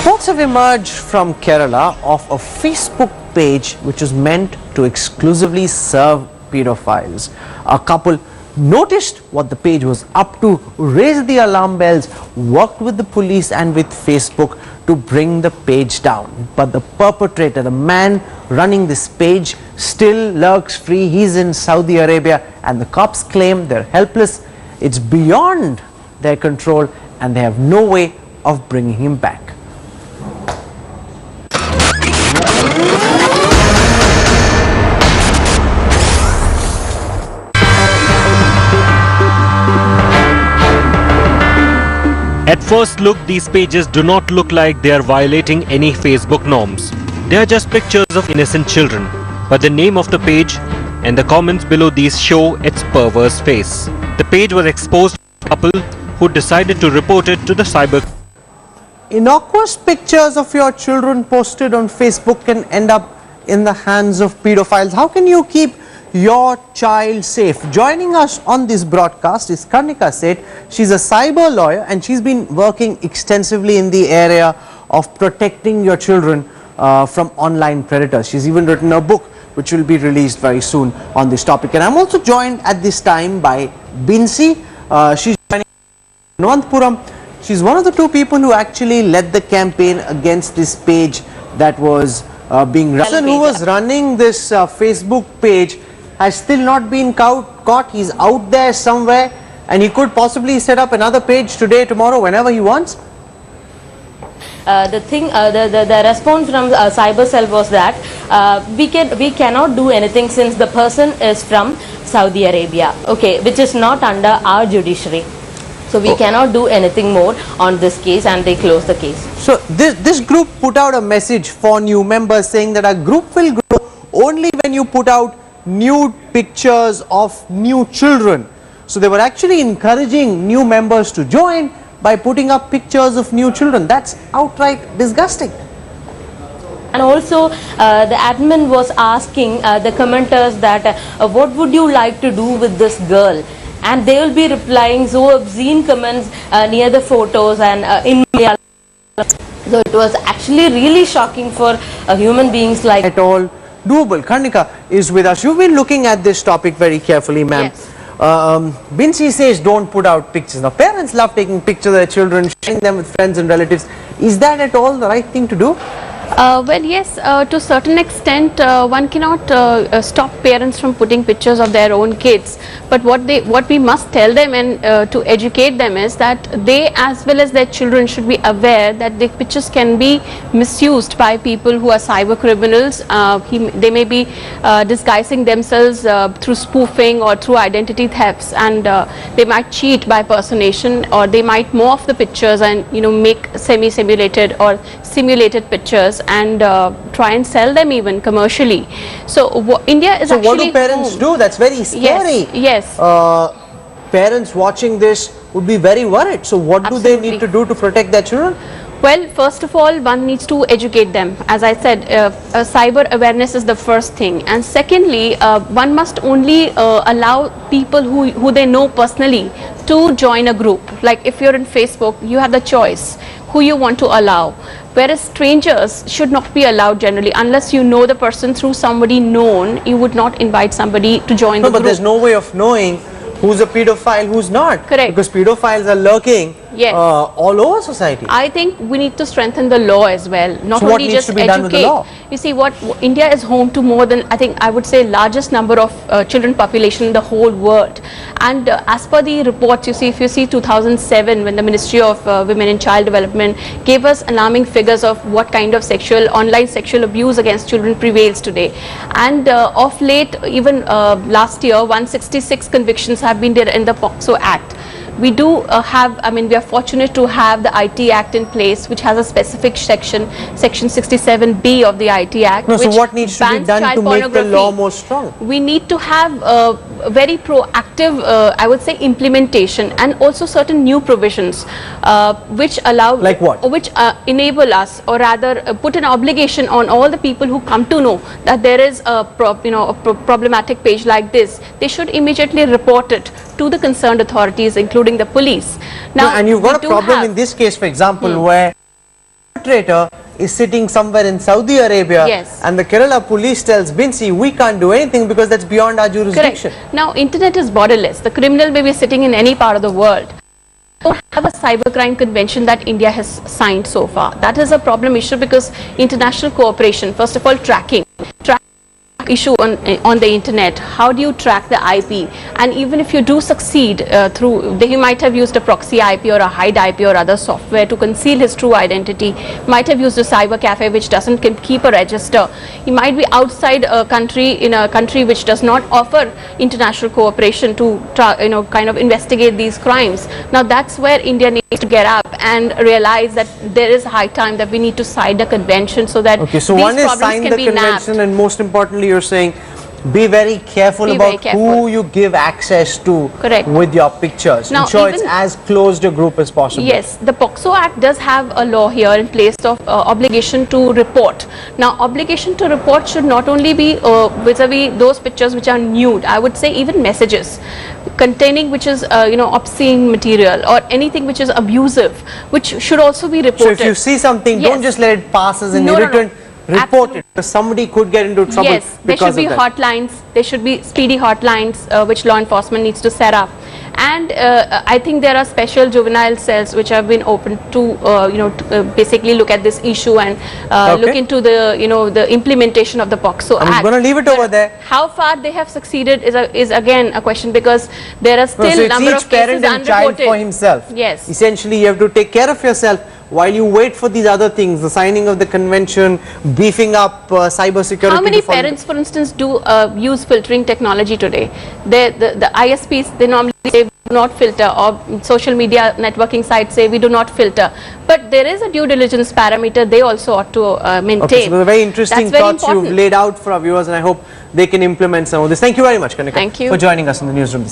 Reports have emerged from Kerala of a Facebook page which is meant to exclusively serve pedophiles. A couple noticed what the page was up to, raised the alarm bells, worked with the police and with Facebook to bring the page down. But the perpetrator, the man running this page, still lurks free. He's in Saudi Arabia and the cops claim they're helpless. It's beyond their control and they have no way of bringing him back. At first look, these pages do not look like they are violating any Facebook norms. They are just pictures of innocent children. But the name of the page and the comments below these show its perverse face. The page was exposed by a couple who decided to report it to the cyber. Innocuous pictures of your children posted on Facebook can end up in the hands of pedophiles. How can you keep your child safe? Joining us on this broadcast is Karnika Seth. She's a cyber lawyer and she's been working extensively in the area of protecting your children from online predators. She's even written a book which will be released very soon on this topic. And I'm also joined at this time by Binsi. She's joining Navantpuram. She's one of the two people who actually led the campaign against this page that was being run. The person who was running this Facebook page has still not been caught. He's out there somewhere and he could possibly set up another page today, tomorrow, whenever he wants. The response from cyber cell was that we cannot do anything since the person is from Saudi Arabia, okay, which is not under our judiciary. So we cannot do anything more on this case, and they closed the case. So this group put out a message for new members saying that our group will grow only when you put out nude pictures of new children. So they were actually encouraging new members to join by putting up pictures of new children. That's outright disgusting. And also the admin was asking the commenters that what would you like to do with this girl? And they will be replying so obscene comments near the photos and in Malayalam. So it was actually really shocking for human beings like at all doable. Karnika is with us. You've been looking at this topic very carefully, ma'am. Yes. Binsi says don't put out pictures. Now parents love taking pictures of their children, sharing them with friends and relatives. Is that at all the right thing to do? Well, yes, to a certain extent one cannot stop parents from putting pictures of their own kids, but what we must tell them and to educate them is that they as well as their children should be aware that the pictures can be misused by people who are cyber criminals. They may be disguising themselves through spoofing or through identity thefts, and they might cheat by personation, or they might morph the pictures and make semi-simulated or simulated pictures and try and sell them even commercially. So India is actually. So what do parents do? That's very scary. Yes. Parents watching this would be very worried. So what do they need to do to protect their children? Well, first of all, one needs to educate them. As I said, cyber awareness is the first thing, and secondly, one must only allow people who they know personally to join a group. Like if you're in Facebook, you have the choice who you want to allow, whereas strangers should not be allowed generally. Unless you know the person through somebody known, you would not invite somebody to join the group. But there's no way of knowing who's a pedophile, who's not. Correct. Because pedophiles are lurking Yes. all over society. I think we need to strengthen the law as well, not So only what needs just to be educate. done with the law? You see, India is home to more than, I would say, largest number of children population in the whole world. And as per the reports, if you see 2007, when the Ministry of Women and Child Development gave us alarming figures of what kind of online sexual abuse against children prevails today. And of late, even last year, 166 convictions have been there in the POCSO Act. We do we are fortunate to have the IT Act in place, which has a specific section 67B of the IT Act. No, so what needs to be done to make the law more strong? We need to have very proactive, I would say, implementation, and also certain new provisions which allow, like what? Which enable us, or rather put an obligation on all the people who come to know that there is a problematic page like this. They should immediately report it to the concerned authorities, including the police. Now, and you've got a problem in this case, for example, where perpetrator is sitting somewhere in Saudi Arabia, Yes. and the Kerala police tells Binsi, we can't do anything because that's beyond our jurisdiction. Correct. Now, internet is borderless. The criminal may be sitting in any part of the world. We don't have a cybercrime convention that India has signed so far. That is a problem issue because international cooperation, first of all, tracking issue on the internet. How do you track the IP? And even if you do succeed he might have used a proxy IP or a hide IP or other software to conceal his true identity, might have used a cyber cafe which doesn't keep a register. He might be outside a country, in a country which does not offer international cooperation to kind of investigate these crimes. Now that's where India needs to get up and realize that there is high time that we need to sign a convention so that Okay, so these one is problems sign can the be convention, nabbed. and most importantly, you're saying be very careful Be about very who careful. you give access to Correct. with your pictures. Now, Ensure it's even- as closed a group as possible. Yes, the POCSO Act does have a law here in place of obligation to report. Now, obligation to report should not only be vis-a-vis those pictures which are nude. I would say even messages containing which is obscene material or anything which is abusive, which should also be So reported. if you see something, don't Yes. just let it pass as an No, no, no. irritant. Report Absolutely. it, because somebody could get into trouble Yes, there because should be of that. hotlines, there should be speedy hotlines which law enforcement needs to set up. And I think there are special juvenile cells which have been opened to basically look at this issue and look into the the implementation of the POCSO Act. I'm going to leave it But over there. how far they have succeeded is again a question, because there are No, still so it's number each of cases parent and child unreported. for himself. Yes. Essentially, you have to take care of yourself while you wait for these other things, the signing of the convention, beefing up cyber security. How many to follow- parents, for instance, do use filtering technology today? The ISPs, they normally say do not filter, or social media networking sites say we do not filter. But there is a due diligence parameter they also ought to maintain. Okay, so those are very interesting That's very thoughts you've important. laid out for our viewers, and I hope they can implement some of this. Thank you very much, Karnika, Thank you. for joining us in the newsroom.